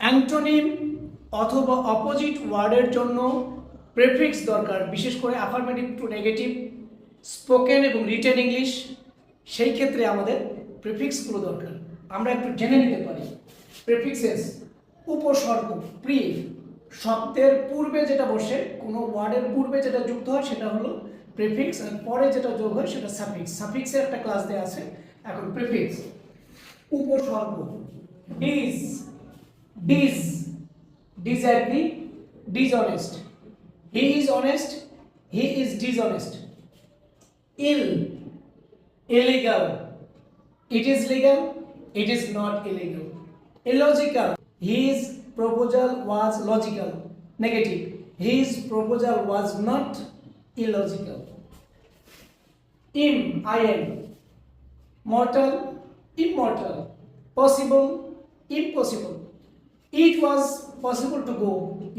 Antonym অথবা opposite ওয়ার্ডের জন্য প্রেফিক্স দরকার, বিশেষ করে অ্যাফার্মেটিভ টু নেগেটিভ, স্পোকেন এবং রিটেন ইংলিশ। সেই ক্ষেত্রে আমাদের প্রেফিক্সগুলো দরকার। আমরা একটু জেনে নিতে পারি। প্রেফিক্সেস উপসর্গ, প্রি, শব্দের পূর্বে যেটা বসে, কোনো ওয়ার্ডের পূর্বে যেটা যুক্ত হয় সেটা হলো প্রেফিক্স, আর পরে যেটা যোগ হয় সেটা সাফিক্স। সাফিক্সের একটা ক্লাস দেওয়া আছে। এখন প্রেফিক্স উপসর্গ, dis, dis, disagree, dishonest. He is honest, he is dishonest. Ill, illegal. It is legal, it is not illegal. Illogical. His proposal was logical. Negative. His proposal was not illogical. Im. Mortal, immortal. Possible, impossible. It was possible to go.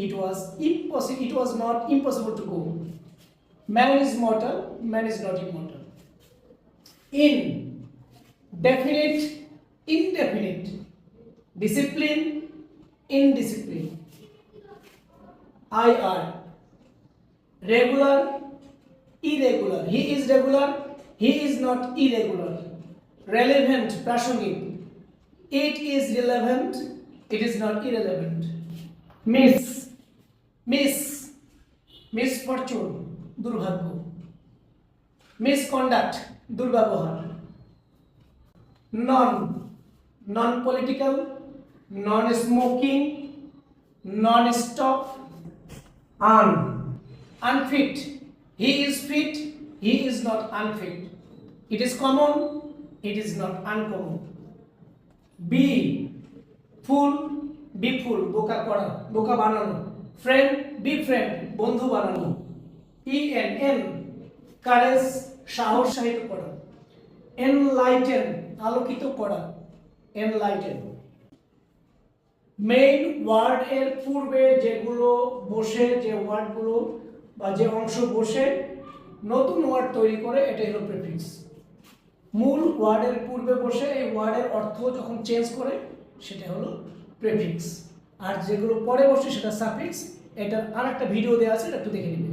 It was impossible. It was not impossible to go. Man is mortal. Man is not immortal. In, definite, indefinite. Discipline, indiscipline. IR, regular, irregular. He is regular. He is not irregular. Relevant, প্রাসঙ্গিক. It is relevant. It is not irrelevant. Misfortune, দুর্ভাগ্য. Misconduct, দুর্ব্যবহার. Non-political, non-smoking, non-stop. Unfit, he is fit, he is not unfit. It is common, it is not uncommon. Fool, be fool, বোকা করা, বোকা বানানো. Friend, be friend, বন্ধু বানানো. N, courage, সাহসায়িত করা. Enlighten, আলোকিত করা. এনলাইটেন. মেইন ওয়ার্ড এর পূর্বে যেগুলো বসে, যে ওয়ার্ডগুলো বা যে অংশ বসে নতুন ওয়ার্ড তৈরি করে, এটাই হলো প্রেফিক্স। মূল ওয়ার্ডের পূর্বে বসে এই ওয়ার্ডের অর্থ যখন চেঞ্জ করে সেটা হলো প্রেফিক্স। আর যেগুলো পরে বসে সেটা সাফিক্স। এটার আরেকটা ভিডিও দেওয়া আছে, একটু দেখে নিন।